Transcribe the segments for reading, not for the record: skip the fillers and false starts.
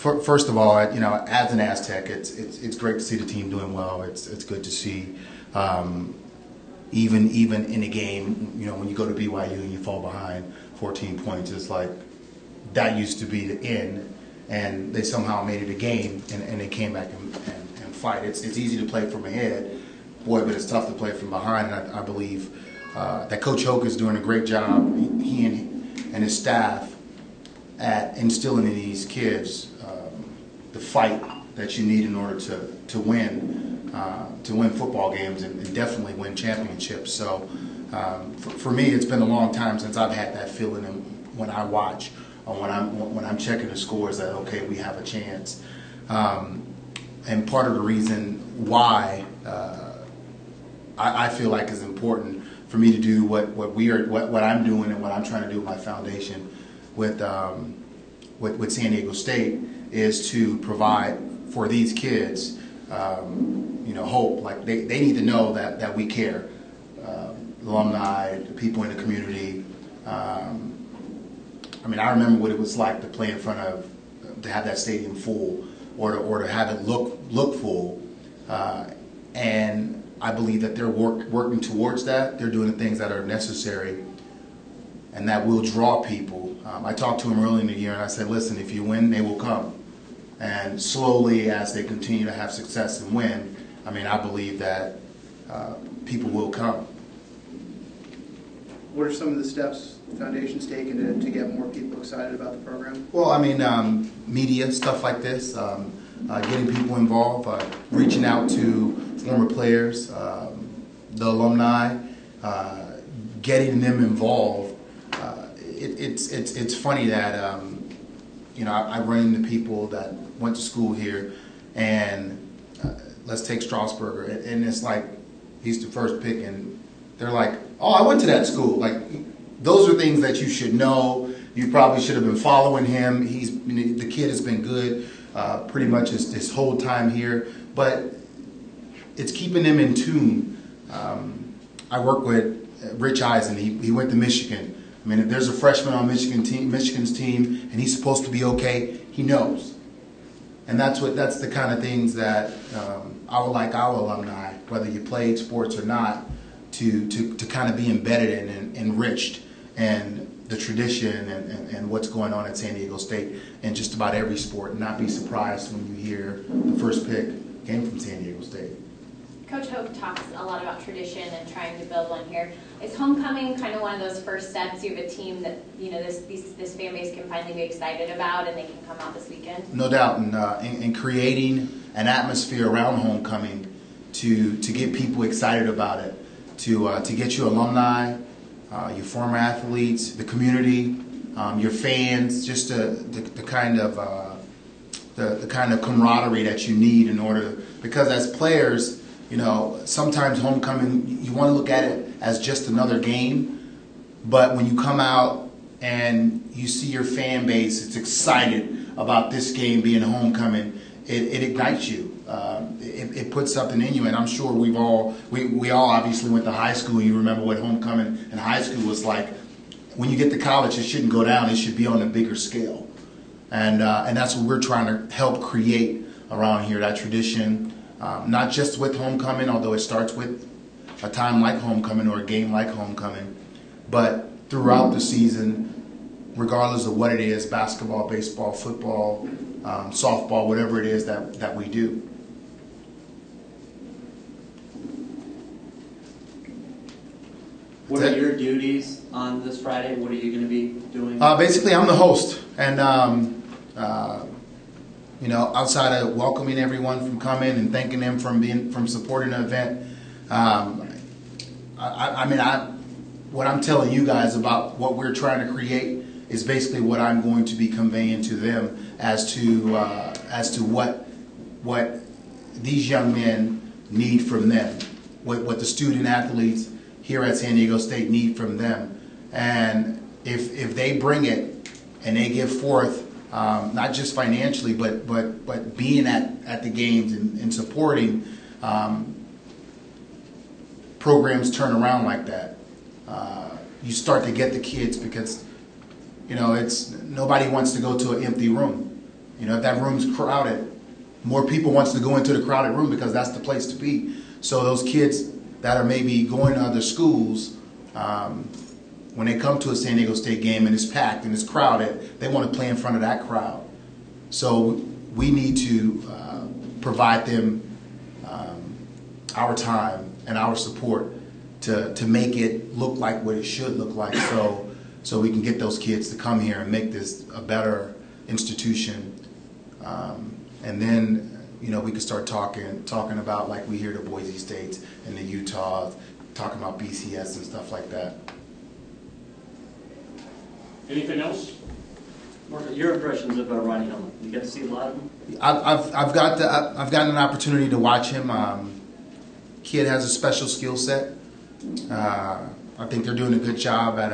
First of all, you know, as an Aztec, it's great to see the team doing well. It's good to see, even in a game, you know, when you go to BYU and you fall behind 14 points, it's like that used to be the end, and they somehow made it a game, and they came back and fight. It's easy to play from ahead, boy, but it's tough to play from behind. And I believe that Coach Faulk is doing a great job. He and his staff at instilling in these kids the fight that you need in order to win football games and definitely win championships. So for me, it's been a long time since I've had that feeling when I watch or when I'm checking the scores that, okay, we have a chance. And part of the reason why I feel like is important for me to do what I'm doing and what I'm trying to do with my foundation with San Diego State is to provide for these kids, you know, hope. Like they need to know that we care. Alumni, the people in the community. I mean, I remember what it was like to play in front of, to have that stadium full, or to have it look full. And I believe that they're working towards that. They're doing the things that are necessary and that will draw people. I talked to them early in the year and I said, listen, if you win, they will come. And slowly, as they continue to have success and win, I mean, I believe that people will come. What are some of the steps the Foundation's taken to get more people excited about the program? Well, I mean, media, stuff like this, getting people involved, reaching out to former players, the alumni, getting them involved. It's funny that you know, I run into people that went to school here, and let's take Strasburger, and it's like he's the first pick, and they're like, oh, I went to that school. Like, those are things that you should know. You probably should have been following him. The kid has been good pretty much his whole time here, but it's keeping them in tune. I work with Rich Eisen. He went to Michigan. I mean, if there's a freshman on Michigan's team, and he's supposed to be okay, he knows. And that's the kind of things that I would like our alumni, whether you played sports or not, to kind of be embedded in and enriched, and the tradition and what's going on at San Diego State in just about every sport, and not be surprised when you hear the first pick came from San Diego State. Coach Faulk talks a lot about tradition and trying to build one here. Is homecoming kind of one of those first steps? You have a team that, you know, this fan base can finally be excited about, and they can come out this weekend? No doubt, and in creating an atmosphere around homecoming to get people excited about it, to get your alumni, your former athletes, the community, your fans, just the kind of camaraderie that you need in order, because as players, you know, sometimes homecoming, you want to look at it as just another game, but when you come out and you see your fan base, it's excited about this game being homecoming, it ignites you. It puts something in you, and I'm sure we all obviously went to high school, and you remember what homecoming in high school was like. When you get to college, it shouldn't go down, it should be on a bigger scale. And that's what we're trying to help create around here, that tradition. Not just with homecoming, although it starts with a time like homecoming or a game like homecoming, but throughout the season, regardless of what it is, basketball, baseball, football, softball, whatever it is that we do. What are your duties on this Friday? What are you going to be doing? Basically, I'm the host, and you know, outside of welcoming everyone from coming and thanking them from supporting the event, what I'm telling you guys about what we're trying to create is basically what I'm going to be conveying to them as to what these young men need from them, what the student athletes here at San Diego State need from them, and if they bring it and they give forth. Not just financially, but being at the games and supporting programs turn around like that. You start to get the kids, because you know nobody wants to go to an empty room. You know, if that room's crowded, more people wants to go into the crowded room because that's the place to be. So those kids that are maybe going to other schools, when they come to a San Diego State game and it's packed and it's crowded, they want to play in front of that crowd. So we need to provide them our time and our support to make it look like what it should look like, so we can get those kids to come here and make this a better institution. And then, you know, we can start talking about, like we hear the Boise States and the Utahs, talking about BCS and stuff like that. Anything else? Mark, your impressions of Ronnie Hillman? You get to see a lot of him? I've gotten an opportunity to watch him. Kid has a special skill set. I think they're doing a good job at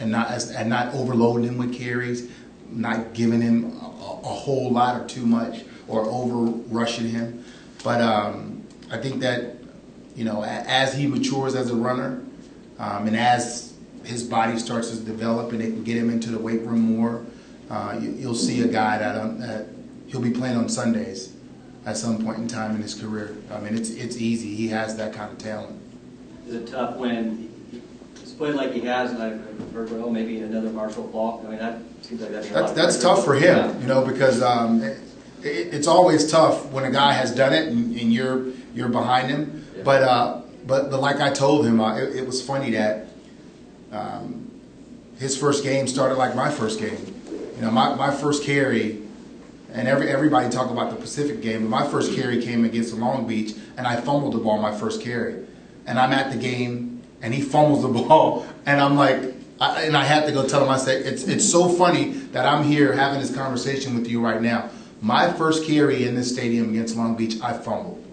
not overloading him with carries, not giving him a whole lot or too much, or over rushing him. But I think that, you know, as he matures as a runner, and as his body starts to develop and they can get him into the weight room more, you'll see a guy that he'll be playing on Sundays at some point in time in his career. I mean, it's easy. He has that kind of talent. Is it tough when he's played like he has, and I've heard, well, maybe another Marshall Faulk? I mean, that seems like that's tough for him, you know, because it's always tough when a guy has done it and you're behind him. Yeah. But like I told him, it was funny that his first game started like my first game. You know, my first carry, and everybody talk about the Pacific game, but my first carry came against Long Beach, and I fumbled the ball my first carry. And I'm at the game, and he fumbles the ball, and I'm like, I had to go tell him, I said, it's so funny that I'm here having this conversation with you right now. My first carry in this stadium against Long Beach, I fumbled.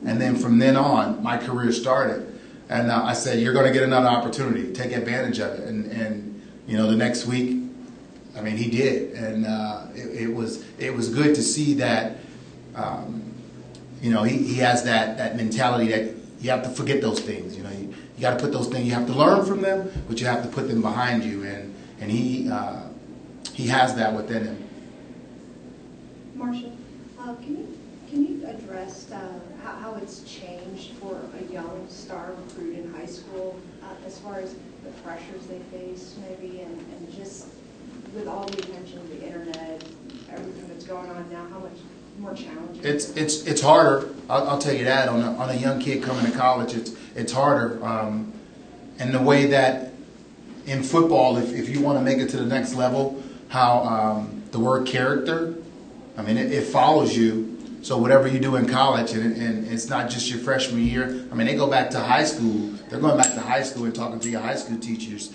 And then from then on, my career started. And I said, you're going to get another opportunity. Take advantage of it. And you know, the next week, I mean, he did. And it was good to see that, you know, he has that mentality that you have to forget those things. You know, you got to put those things, you have to learn from them, but you have to put them behind you. And he has that within him. Marshall, can you address how it's changed for a young star recruit in high school as far as the pressures they face maybe, and just with all the attention of the internet, everything that's going on now, how much more challenging? It's harder. I'll tell you that. On a young kid coming to college, it's harder. And the way that in football, if you want to make it to the next level, how the word character, I mean, it follows you. So whatever you do in college, and it's not just your freshman year. I mean, they go back to high school. They're going back to high school and talking to your high school teachers.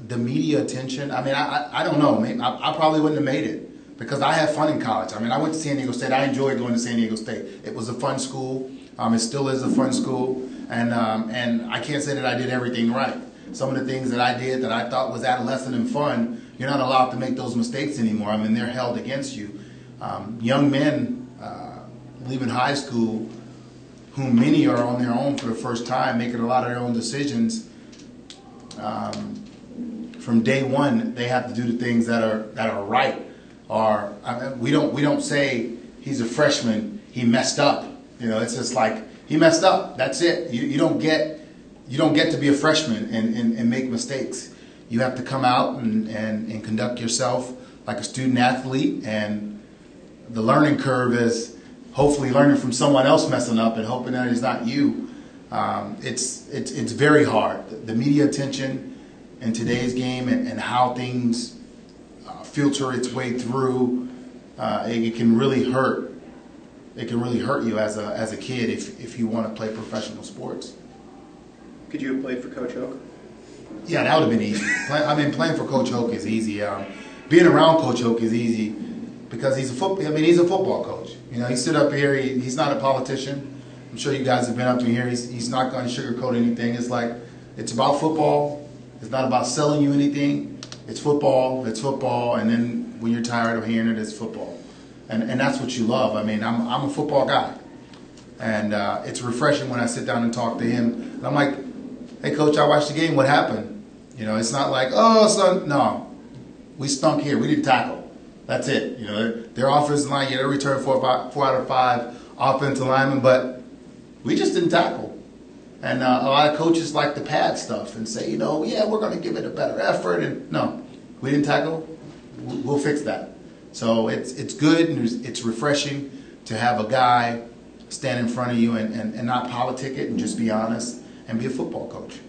The media attention, I mean, I don't know. Maybe I probably wouldn't have made it because I had fun in college. I mean, I went to San Diego State. I enjoyed going to San Diego State. It was a fun school. It still is a fun school. And I can't say that I did everything right. Some of the things that I did that I thought was adolescent and fun, you're not allowed to make those mistakes anymore. I mean, they're held against you. Young men leaving high school, whom many are on their own for the first time, making a lot of their own decisions. From day one, they have to do the things that are right. Or we don't say he's a freshman, he messed up. You know, it's just like he messed up. That's it. You don't get to be a freshman and make mistakes. You have to come out and conduct yourself like a student athlete, and the learning curve is hopefully learning from someone else messing up and hoping that it's not you. It's very hard. The media attention in today's game and how things filter its way through, it can really hurt. It can really hurt you as a kid if you want to play professional sports. Could you have played for Coach Hoke? Yeah, that would have been easy. Playing for Coach Hoke is easy. Being around Coach Hoke is easy because he's a football coach. You know, he stood up here. He's not a politician. I'm sure you guys have been up in here. He's not going to sugarcoat anything. It's like it's about football. It's not about selling you anything. It's football. It's football. And then when you're tired of hearing it, it's football. And that's what you love. I mean, I'm a football guy. And it's refreshing when I sit down and talk to him. And I'm like, hey, Coach, I watched the game. What happened? You know, it's not like, oh, son, no, we stunk here. We didn't tackle. That's it. You know, their offensive line, they returned 4 out of 5 offensive linemen, but we just didn't tackle. And a lot of coaches like to pad stuff and say, you know, yeah, we're going to give it a better effort. And no, we didn't tackle. We'll fix that. So it's good and it's refreshing to have a guy stand in front of you and not politic it and just be honest and be a football coach.